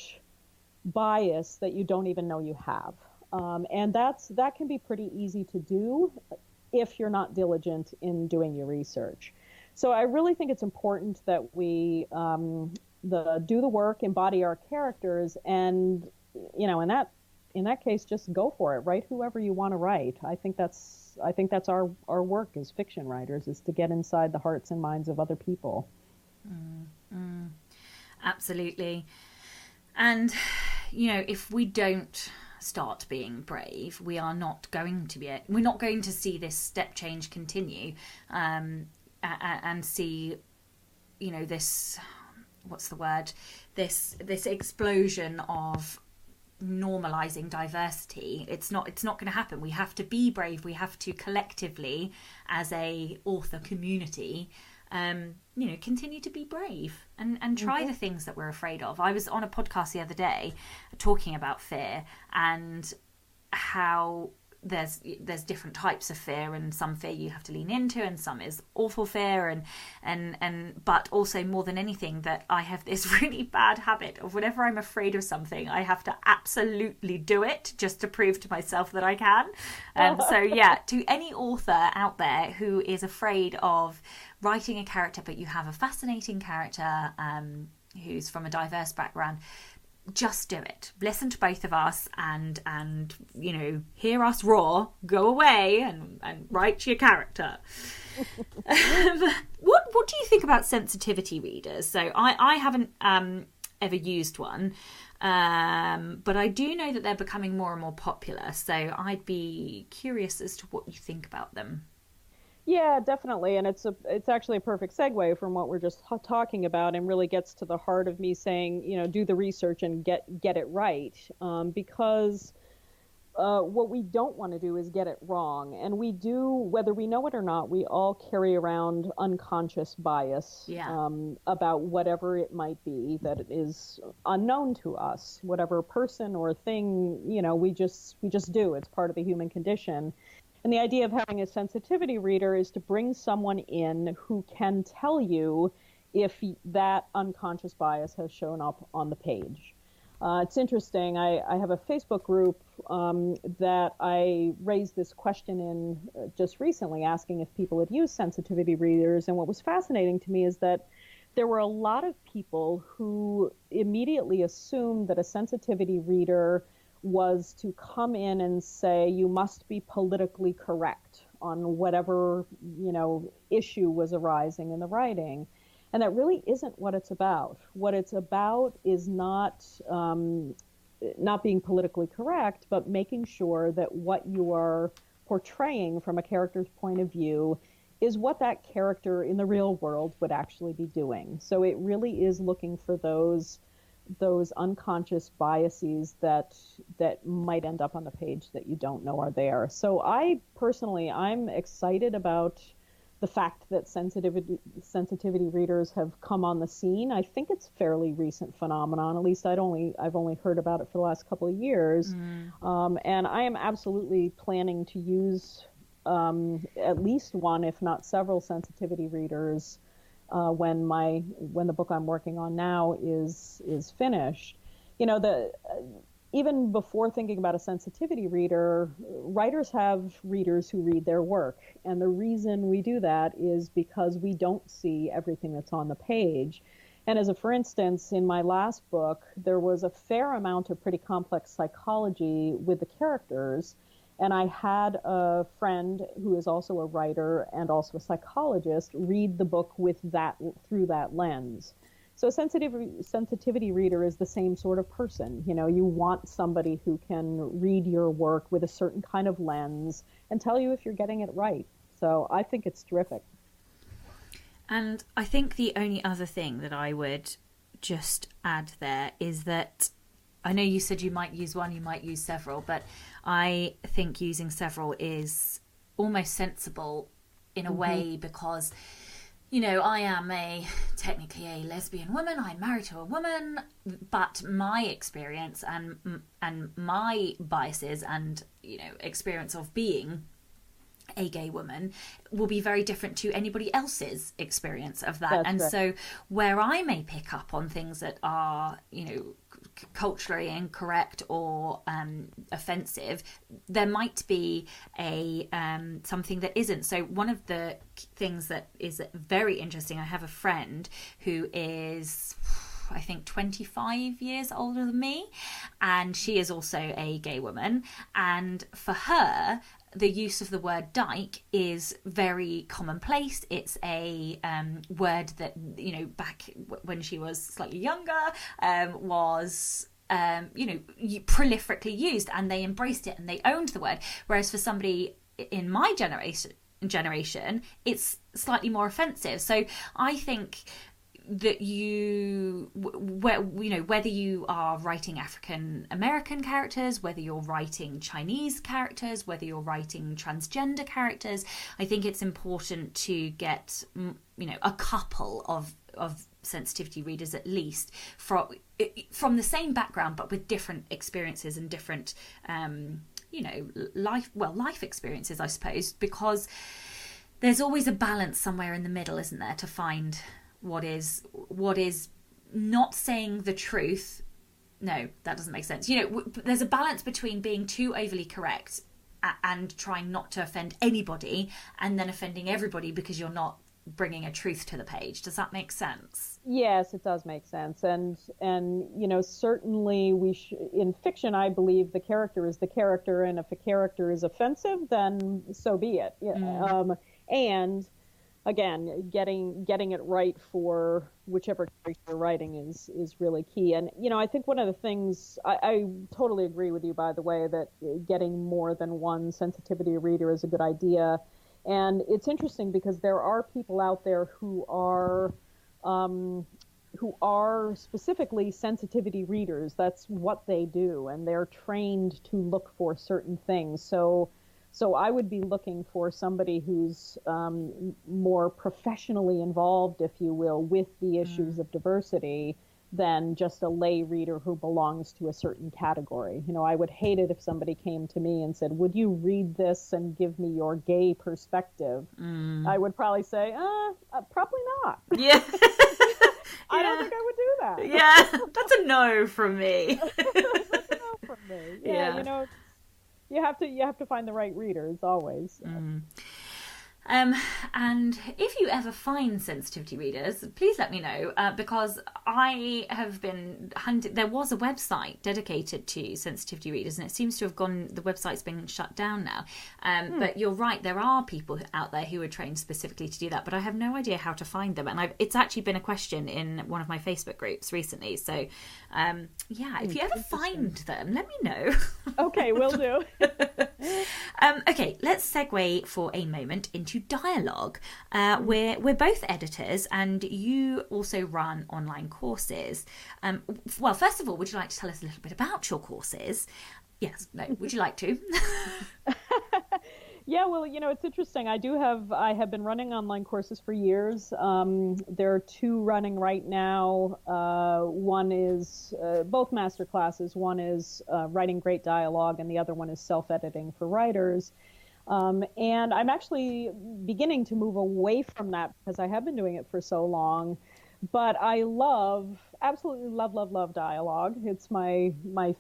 bias that you don't even know you have. And that can be pretty easy to do if you're not diligent in doing your research. So I really think it's important that we do the work, embody our characters, and in that case, just go for it. Write whoever you want to write. I think that's our work as fiction writers, is to get inside the hearts and minds of other people. Absolutely. And if we don't start being brave, we're not going to see this step change continue, and see, you know, this, what's the word, this explosion of normalizing diversity. It's not going to happen. We have to be brave. We have to collectively, as a author community, you know, continue to be brave and try the things that we're afraid of. I was on a podcast the other day talking about fear and how there's different types of fear, and some fear you have to lean into, and some is awful fear, and but also, more than anything, that I have this really bad habit of, whenever I'm afraid of something, I have to absolutely do it just to prove to myself that I can. So yeah, to any author out there who is afraid of writing a character, but you have a fascinating character who's from a diverse background, just do it. Listen to both of us and you know, hear us roar, go away and write your character. What do you think about sensitivity readers? So I haven't ever used one, but I do know that they're becoming more and more popular, so I'd be curious as to what you think about them. Yeah, definitely, and it's actually a perfect segue from what we're just talking about, and really gets to the heart of me saying, you know, do the research and get it right, because what we don't want to do is get it wrong, and we do, whether we know it or not, we all carry around unconscious bias about whatever it might be that is unknown to us, whatever person or thing, you know, we just do. It's part of the human condition. And the idea of having a sensitivity reader is to bring someone in who can tell you if that unconscious bias has shown up on the page. It's interesting. I have a Facebook group that I raised this question in just recently, asking if people had used sensitivity readers. And what was fascinating to me is that there were a lot of people who immediately assumed that a sensitivity reader was to come in and say, you must be politically correct on whatever, you know, issue was arising in the writing. And that really isn't what it's about. What it's about is not being politically correct, but making sure that what you are portraying from a character's point of view is what that character in the real world would actually be doing. So it really is looking for those unconscious biases that might end up on the page that you don't know are there. So I'm excited about the fact that sensitivity readers have come on the scene. I think it's a fairly recent phenomenon. At least I've only heard about it for the last couple of years. And I am absolutely planning to use at least one, if not several, sensitivity readers when the book I'm working on now is finished. You know, even before thinking about a sensitivity reader, writers have readers who read their work, and the reason we do that is because we don't see everything that's on the page. And for instance, in my last book, there was a fair amount of pretty complex psychology with the characters. And I had a friend who is also a writer and also a psychologist read the book through that lens. So a sensitivity reader is the same sort of person. You know, you want somebody who can read your work with a certain kind of lens and tell you if you're getting it right. So I think it's terrific. And I think the only other thing that I would just add there is that I know you said you might use one, you might use several, but I think using several is almost sensible in a way, because, you know, I am technically a lesbian woman. I'm married to a woman, but my experience and my biases and, you know, experience of being a gay woman will be very different to anybody else's experience of that. That's and right. So where I may pick up on things that are, you know, culturally incorrect or offensive, there might be a something that isn't. So one of the things that is very interesting, I have a friend who is, I think, 25 years older than me, and she is also a gay woman, and for her the use of the word dyke is very commonplace. It's a word that, you know, back when she was slightly younger, was prolifically used, and they embraced it and they owned the word. Whereas for somebody in my generation, it's slightly more offensive. So I think that whether you are writing African American characters, whether you're writing Chinese characters, whether you're writing transgender characters, I think it's important to get a couple of sensitivity readers at least from the same background but with different experiences and different life experiences, I suppose, because there's always a balance somewhere in the middle, isn't there, to find what is not saying the truth. No, that doesn't make sense. There's a balance between being too overly correct and trying not to offend anybody, and then offending everybody because you're not bringing a truth to the page. Does that make sense? Yes, it does make sense. And certainly in fiction, I believe the character is the character, and if a character is offensive, then so be it. And again, getting it right for whichever character you're writing is really key. And I think one of the things, I totally agree with you, by the way, that getting more than one sensitivity reader is a good idea. And it's interesting because there are people out there who are specifically sensitivity readers. That's what they do, and they're trained to look for certain things. So I would be looking for somebody who's more professionally involved, if you will, with the issues of diversity than just a lay reader who belongs to a certain category. I would hate it if somebody came to me and said, would you read this and give me your gay perspective? I would probably say, probably not. Yeah. I don't think I would do that. Yeah, that's a no from me. That's a no from me. Yeah. You have to find the right readers always. And if you ever find sensitivity readers, please let me know, because I have been hunting. There was a website dedicated to sensitivity readers, and it seems to have the website's been shut down now. But you're right, there are people out there who are trained specifically to do that, but I have no idea how to find them. And it's actually been a question in one of my Facebook groups recently. So, if you ever find them, let me know. Okay, will do. Okay, let's segue for a moment into dialogue. We're both editors, and you also run online courses. Well, first of all, would you like to tell us a little bit about your courses? Yes, no, would you like to? Yeah, well, it's interesting. I have been running online courses for years. There are two running right now. One is both master classes. One is writing great dialogue, and the other one is self-editing for writers. And I'm actually beginning to move away from that because I have been doing it for so long. But I absolutely love dialogue. It's my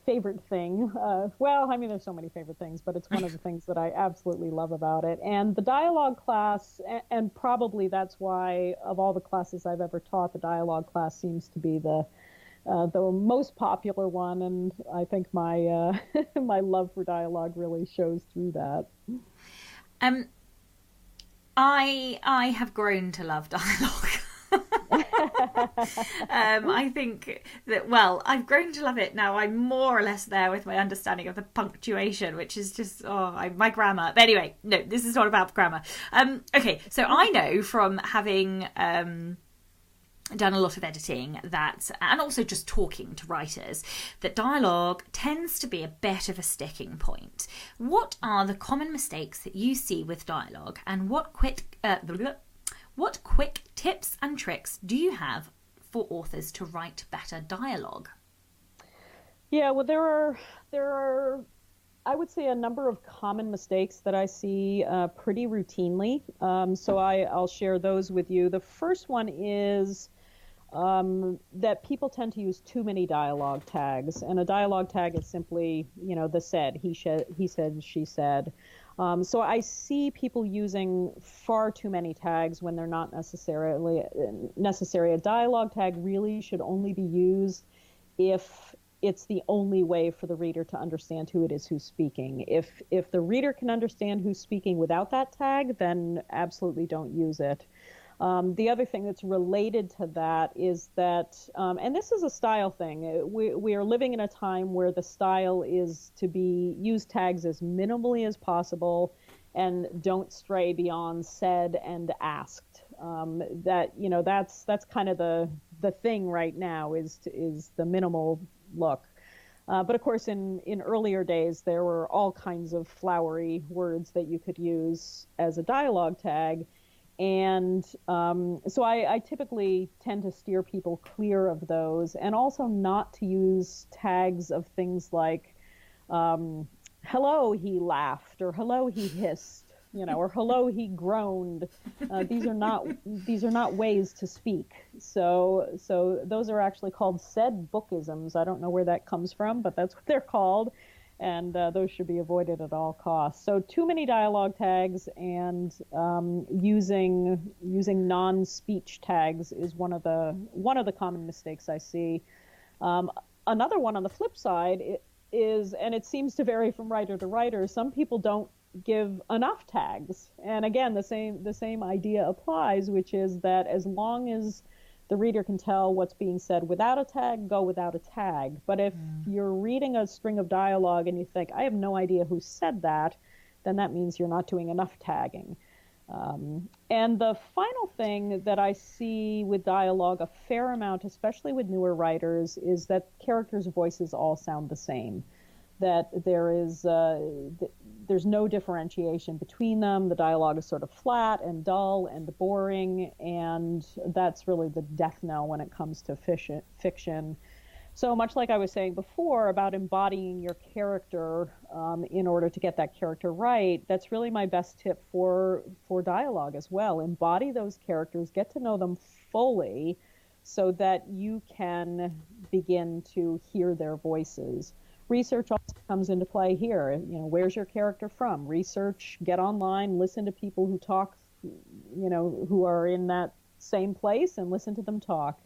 favorite thing. There's so many favorite things, but it's one of the things that I absolutely love about it. And the dialogue class, and probably that's why of all the classes I've ever taught, the dialogue class seems to be the most popular one. And I think my my love for dialogue really shows through that. I have grown to love dialogue. I think that, I've grown to love it now. I'm more or less there with my understanding of the punctuation, which is just my grammar. But anyway, no, this is not about grammar. Okay, so I know from having done a lot of editing and also just talking to writers, that dialogue tends to be a bit of a sticking point. What are the common mistakes that you see with dialogue, and what quick tips and tricks do you have for authors to write better dialogue? Yeah, well, there are I would say a number of common mistakes that I see pretty routinely. So I'll share those with you. The first one is that people tend to use too many dialogue tags, and a dialogue tag is simply, the said, he said, she said. So I see people using far too many tags when they're not necessarily necessary. A dialogue tag really should only be used if it's the only way for the reader to understand who it is who's speaking. If the reader can understand who's speaking without that tag, then absolutely don't use it. The other thing that's related to that is that, and this is a style thing, we are living in a time where the style is to use tags as minimally as possible and don't stray beyond said and asked. That's kind of the thing right now is the minimal look. But of course, in earlier days, there were all kinds of flowery words that you could use as a dialogue tag. And so I typically tend to steer people clear of those, and also not to use tags of things like, hello, he laughed, or hello, he hissed, or hello, he groaned. These are not ways to speak. So those are actually called said bookisms. I don't know where that comes from, but that's what they're called. And those should be avoided at all costs. So too many dialogue tags and using non-speech tags is one of the common mistakes I see. Another one on the flip side is, and it seems to vary from writer to writer, some people don't give enough tags. And again, the same idea applies, which is that as long as the reader can tell what's being said without a tag, go without a tag. But if you're reading a string of dialogue and you think, I have no idea who said that, then that means you're not doing enough tagging. And the final thing that I see with dialogue a fair amount, especially with newer writers, is that characters' voices all sound the same. That there's no differentiation between them. The dialogue is sort of flat and dull and boring, and that's really the death knell when it comes to fiction. So much like I was saying before about embodying your character in order to get that character right, that's really my best tip for dialogue as well. Embody those characters, get to know them fully so that you can begin to hear their voices. Research also comes into play here. Where's your character from? Research, get online, listen to people who talk, who are in that same place, and listen to them talk.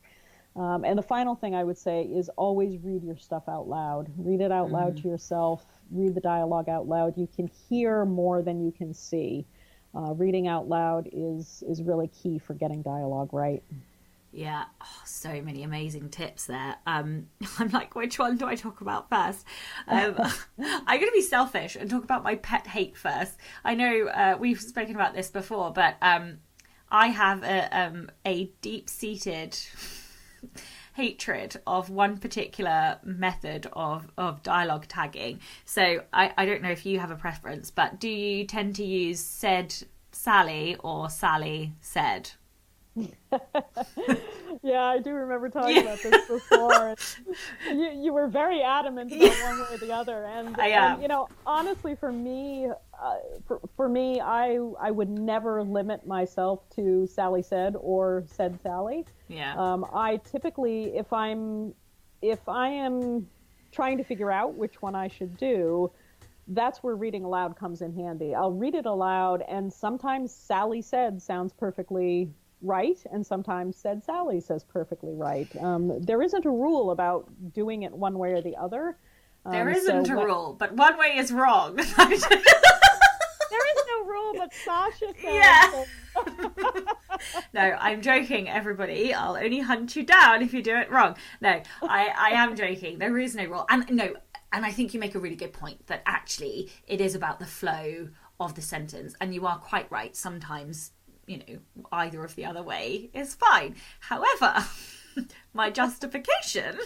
And the final thing I would say is always read your stuff out loud. Read it out loud to yourself. Read the dialogue out loud. You can hear more than you can see. Reading out loud is really key for getting dialogue right. Yeah, so many amazing tips there. I'm like, which one do I talk about first? I'm going to be selfish and talk about my pet hate first. I know we've spoken about this before, but I have a deep-seated hatred of one particular method of dialogue tagging. So I don't know if you have a preference, but do you tend to use said Sally or Sally said? Yeah, I do remember talking about this before. You were very adamant about one way or the other, and honestly, for me, I would never limit myself to Sally said or said Sally. Yeah. I typically, if I am trying to figure out which one I should do, that's where reading aloud comes in handy. I'll read it aloud, and sometimes Sally said sounds perfectly right, and sometimes said Sally says perfectly right. There isn't a rule about doing it one way or the other. There isn't a rule, but one way is wrong. There is no rule, but Sasha says. Yeah. No, I'm joking, everybody. I'll only hunt you down if you do it wrong. No, I am joking. There is no rule. And I think you make a really good point that actually it is about the flow of the sentence. And you are quite right. Sometimes either of the other way is fine. However, my justification...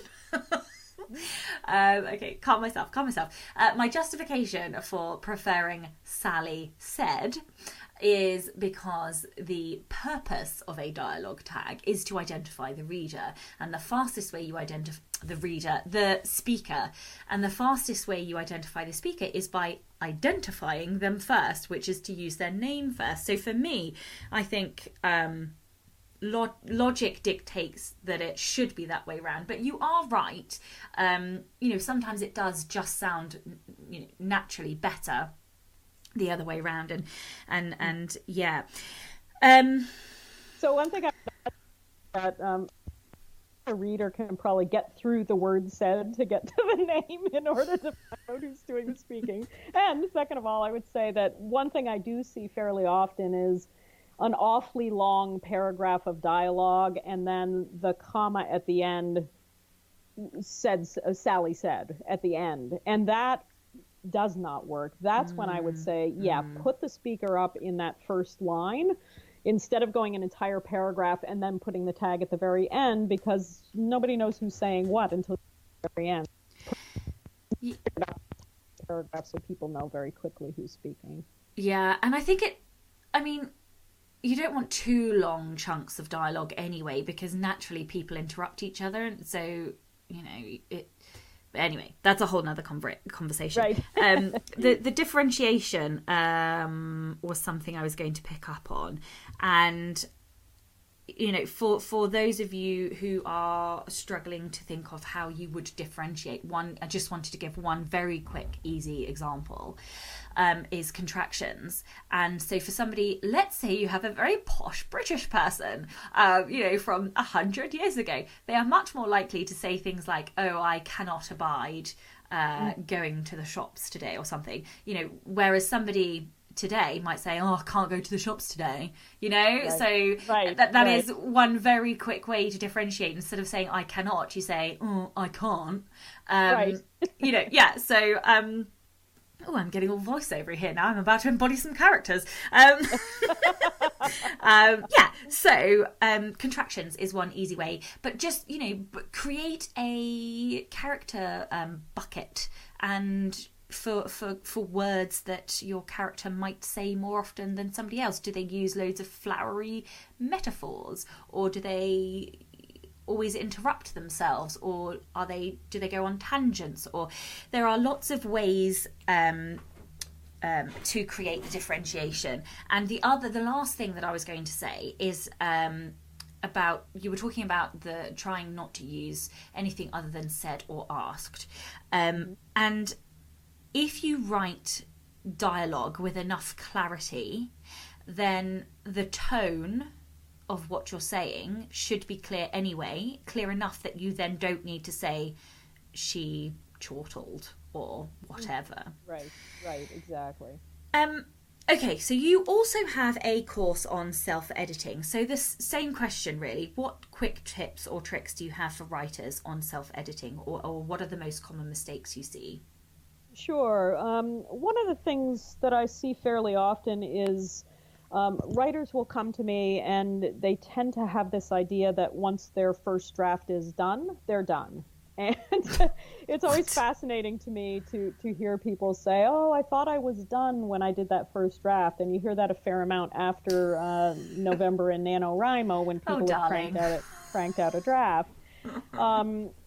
okay, calm myself. My justification for preferring Sally said is because the purpose of a dialogue tag is to identify the reader, and the fastest way you identify the speaker, and the fastest way you identify the speaker is by identifying them first, which is to use their name first. So for me, I think logic dictates that it should be that way around, but you are right. Sometimes it does just sound naturally better the other way around, and yeah. So one thing that a reader can probably get through the word said to get to the name in order to find out who's doing the speaking. And second of all, I would say that one thing I do see fairly often is an awfully long paragraph of dialogue, and then the comma at the end said, Sally said at the end. And that does not work. That's when I would say, put the speaker up in that first line instead of going an entire paragraph and then putting the tag at the very end, because nobody knows who's saying what until the very end. Paragraph so people know very quickly who's speaking. Yeah, and I think you don't want too long chunks of dialogue anyway, because naturally people interrupt each other, and so anyway, that's a whole nother conversation. Right. The differentiation was something I was going to pick up on, and for those of you who are struggling to think of how you would differentiate, I just wanted to give one very quick, easy example, is contractions. And so for somebody, let's say you have a very posh British person, from 100 years ago, they are much more likely to say things like, oh, I cannot abide going to the shops today, or something, whereas somebody today might say, oh, I can't go to the shops today, Right. So Right. that Right. is one very quick way to differentiate. Instead of saying I cannot, you say, oh, I can't. Right. So I'm getting all voiceover here now. I'm about to embody some characters. Contractions is one easy way, but just create a character bucket, and for words that your character might say more often than somebody else. Do they use loads of flowery metaphors, or do they always interrupt themselves, or do they go on tangents? Or there are lots of ways to create the differentiation. And the last thing that I was going to say is about, you were talking about the trying not to use anything other than said or asked, and if you write dialogue with enough clarity, then the tone of what you're saying should be clear anyway, clear enough that you then don't need to say she chortled or whatever. Right, exactly. Okay, so you also have a course on self-editing. So this same question really, what quick tips or tricks do you have for writers on self-editing, or what are the most common mistakes you see? Sure. One of the things that I see fairly often is writers will come to me and they tend to have this idea that once their first draft is done, they're done. And it's always fascinating to me to hear people say, oh, I thought I was done when I did that first draft. And you hear that a fair amount after November and NaNoWriMo, when people have cranked out a draft.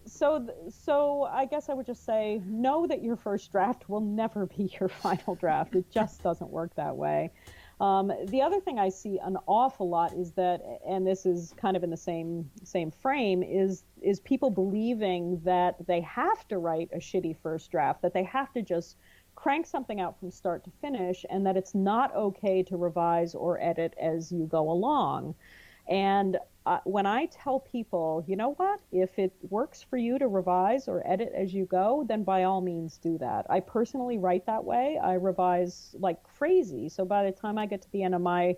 So I guess I would just say, know that your first draft will never be your final draft. It just doesn't work that way. The other thing I see an awful lot is that, and this is kind of in the same frame, is people believing that they have to write a shitty first draft, that they have to just crank something out from start to finish, and that it's not okay to revise or edit as you go along. And when I tell people, you know what, if it works for you to revise or edit as you go, then by all means do that. I personally write that way. I revise like crazy. So by the time I get to the end of my,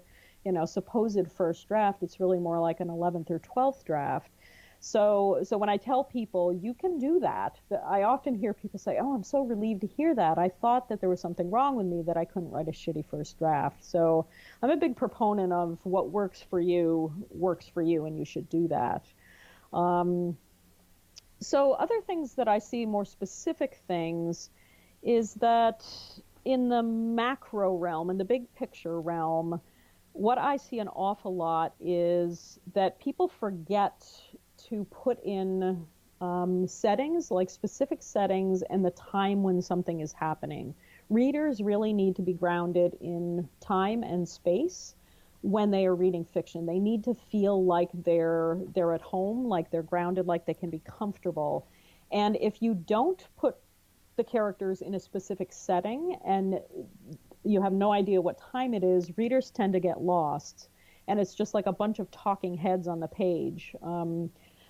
supposed first draft, it's really more like an 11th or 12th draft. So when I tell people you can do that, I often hear people say, oh, I'm so relieved to hear that. I thought that there was something wrong with me, that I couldn't write a shitty first draft. So I'm a big proponent of what works for you, and you should do that. So other things that I see, more specific things, is that in the macro realm, in the big picture realm, what I see an awful lot is that people forget to put in settings, like specific settings, and the time when something is happening. Readers really need to be grounded in time and space when they are reading fiction. They need to feel like they're at home, like they're grounded, like they can be comfortable. And if you don't put the characters in a specific setting and you have no idea what time it is, readers tend to get lost. And it's just like a bunch of talking heads on the page.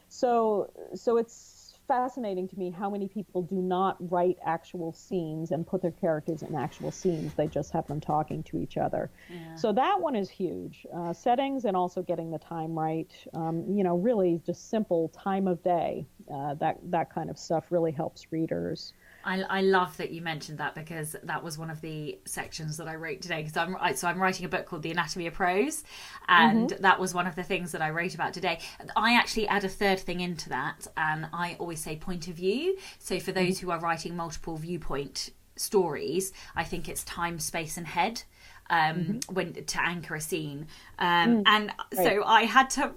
So it's fascinating to me how many people do not write actual scenes and put their characters in actual scenes. They just have them talking to each other. Yeah. So that one is huge. Settings and also getting the time right. Really just simple time of day. That kind of stuff really helps readers. I love that you mentioned that, because that was one of the sections that I wrote today, because I'm writing a book called The Anatomy of Prose, and that was one of the things that I wrote about today. I actually add a third thing into that, and I always say point of view. So for those who are writing multiple viewpoint stories, I think it's time, space and head when to anchor a scene. So I had to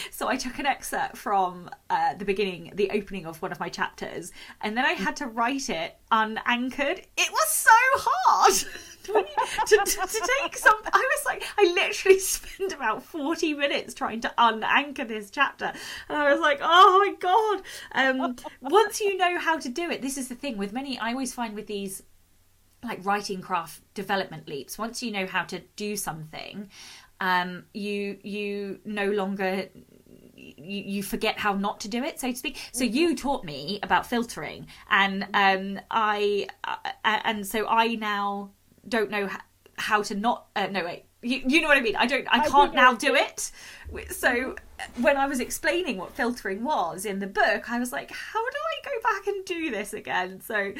So I took an excerpt from the opening of one of my chapters, and then I had to write it unanchored. It was so hard to take some. I literally spent about 40 minutes trying to unanchor this chapter, and I was like, oh my god. Once you know how to do it, this is the thing with many. I always find with these like writing craft development leaps, once you know how to do something, you no longer you forget how not to do it, so to speak. So you taught me about filtering, and so I now don't know how to not. No, wait. You know what I mean? I can't now do it. So when I was explaining what filtering was in the book, I was like, how do I go back and do this again? So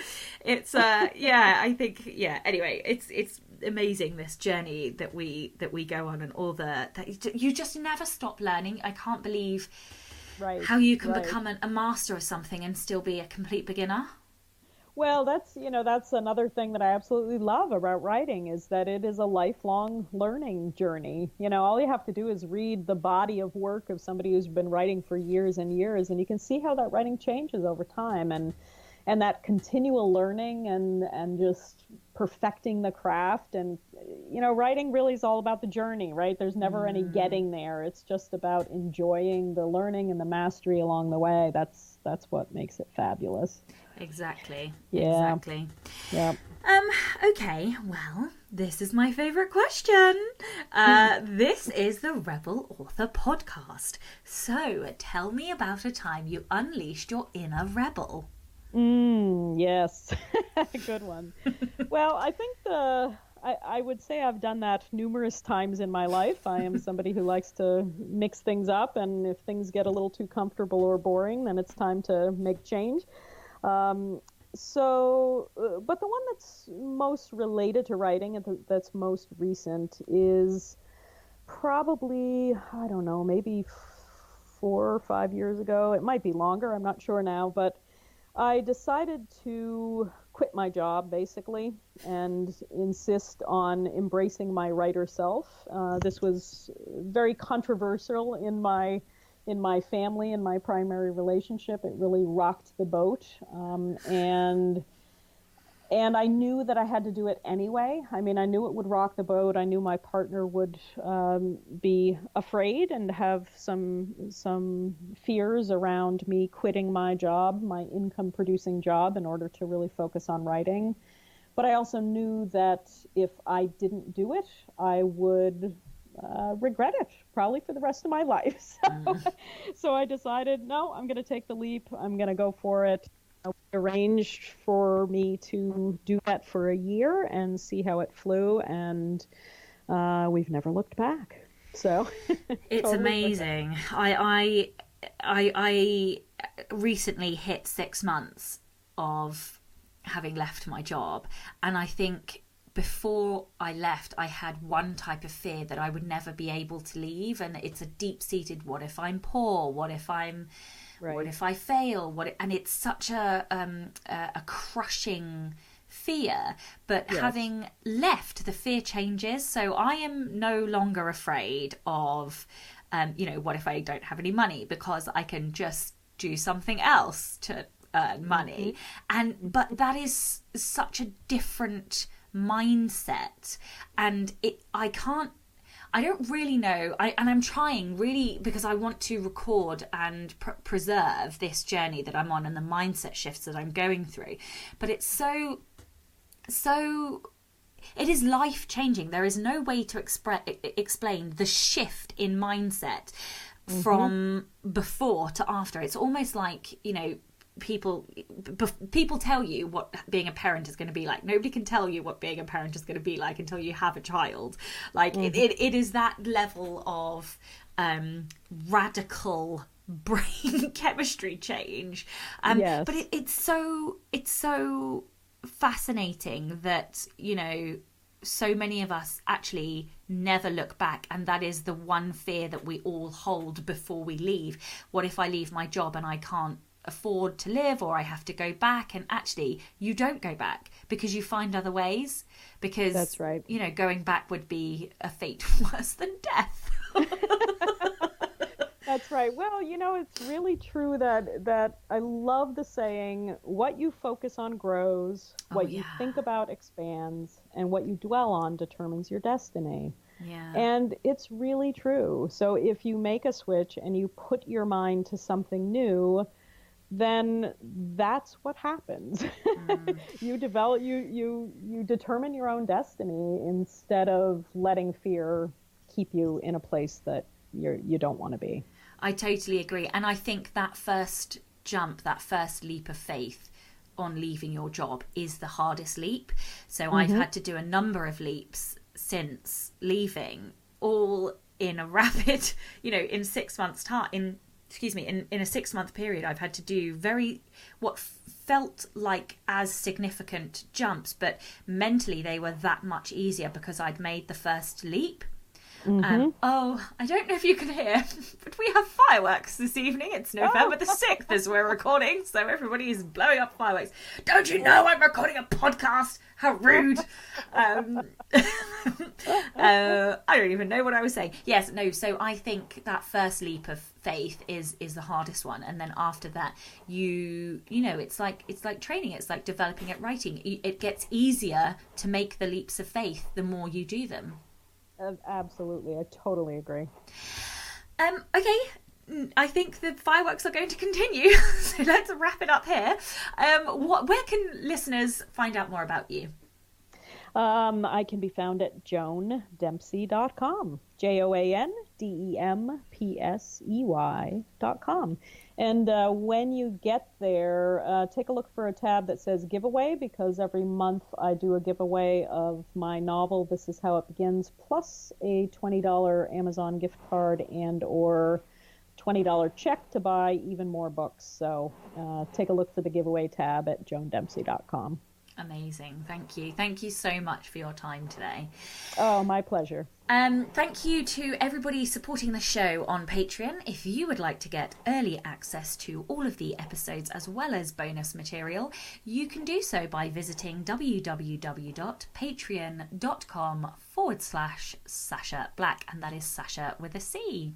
it's I think anyway, it's amazing, this journey that we go on, and all that you just never stop learning. I can't believe how you can become a master of something and still be a complete beginner. Well, that's another thing that I absolutely love about writing, is that it is a lifelong learning journey. All you have to do is read the body of work of somebody who's been writing for years and years, and you can see how that writing changes over time, and that continual learning and just perfecting the craft. And writing really is all about the journey, right? There's never any getting there. It's just about enjoying the learning and the mastery along the way. That's what makes it fabulous. Exactly. Yeah. Exactly. Yeah. Okay, well, this is my favourite question. This is the Rebel Author Podcast. So, tell me about a time you unleashed your inner rebel. Yes. Good one. Well, I think I would say I've done that numerous times in my life. I am somebody who likes to mix things up, and if things get a little too comfortable or boring, then it's time to make change. But the one that's most related to writing and that's most recent is probably, I don't know, maybe 4 or 5 years ago. It might be longer, I'm not sure now, but I decided to quit my job, basically, and insist on embracing my writer self. This was very controversial in my family, in my primary relationship. It really rocked the boat, and I knew that I had to do it anyway. I mean, I knew it would rock the boat. I knew my partner would be afraid and have some fears around me quitting my job, my income-producing job, in order to really focus on writing. But I also knew that if I didn't do it, I would regret it probably for the rest of my life. So I decided, no, I'm going to take the leap. I'm going to go for it. We arranged for me to do that for a year and see how it flew, and we've never looked back. So it's totally amazing. I recently hit 6 months of having left my job, and I think before I left, I had one type of fear that I would never be able to leave, and it's a deep-seated, what if I'm poor? What if I'm... Right. What if I fail? And it's such a crushing fear. But yes. Having left, the fear changes. So I am no longer afraid of, what if I don't have any money? Because I can just do something else to earn money. But that is such a different mindset, and I don't really know, and I'm trying really, because I want to record and preserve this journey that I'm on and the mindset shifts that I'm going through. But it's so it is life changing. There is no way to explain the shift in mindset from before to after. It's almost like, people tell you what being a parent is going to be like. Nobody can tell you what being a parent is going to be like until you have a child. Like it is that level of radical brain chemistry change. Yes. But it's so fascinating that, you know, so many of us actually never look back, and that is the one fear that we all hold before we leave. What if I leave my job and I can't afford to live, or I have to go back? And actually you don't go back, because you find other ways, because that's right. You know, going back would be a fate worse than death. That's right. Well, you know, it's really true that I love the saying, what you focus on grows, what you think about expands, and what you dwell on determines your destiny. Yeah. And it's really true. So if you make a switch and you put your mind to something new, then that's what happens. You develop, you determine your own destiny instead of letting fear keep you in a place that you don't want to be. I totally agree. And I think that first jump, that first leap of faith on leaving your job is the hardest leap. So I've had to do a number of leaps since leaving, all in a rapid, you know, in 6 months time, in a 6 month period, I've had to do what felt like as significant jumps, but mentally they were that much easier because I'd made the first leap. I don't know if you can hear, but we have fireworks this evening. It's November the 6th as we're recording, so everybody is blowing up fireworks. Don't you know I'm recording a podcast? How rude. I don't even know what I was saying. Yes, no, so I think that first leap of faith is the hardest one, and then after that you know, it's like training, it's like developing at writing. It gets easier to make the leaps of faith the more you do them. Absolutely, I totally agree. Okay, I think the fireworks are going to continue, so let's wrap it up here. Where can listeners find out more about you? I can be found at joandempsey.com, JOANDEMPSEY.com. And when you get there, take a look for a tab that says giveaway, because every month I do a giveaway of my novel, This Is How It Begins, plus a $20 Amazon gift card and or $20 check to buy even more books. So take a look for the giveaway tab at joandempsey.com. Amazing. Thank you. Thank you so much for your time today. Oh, my pleasure. Thank you to everybody supporting the show on Patreon. If you would like to get early access to all of the episodes as well as bonus material, you can do so by visiting www.patreon.com/Sasha Black, and that is Sasha with a C.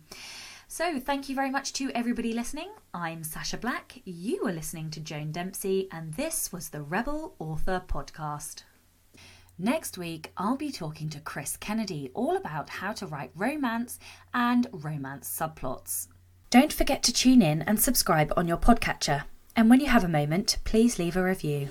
So thank you very much to everybody listening. I'm Sasha Black, you were listening to Joan Dempsey, and this was the Rebel Author Podcast. Next week, I'll be talking to Chris Kennedy all about how to write romance and romance subplots. Don't forget to tune in and subscribe on your podcatcher. And when you have a moment, please leave a review.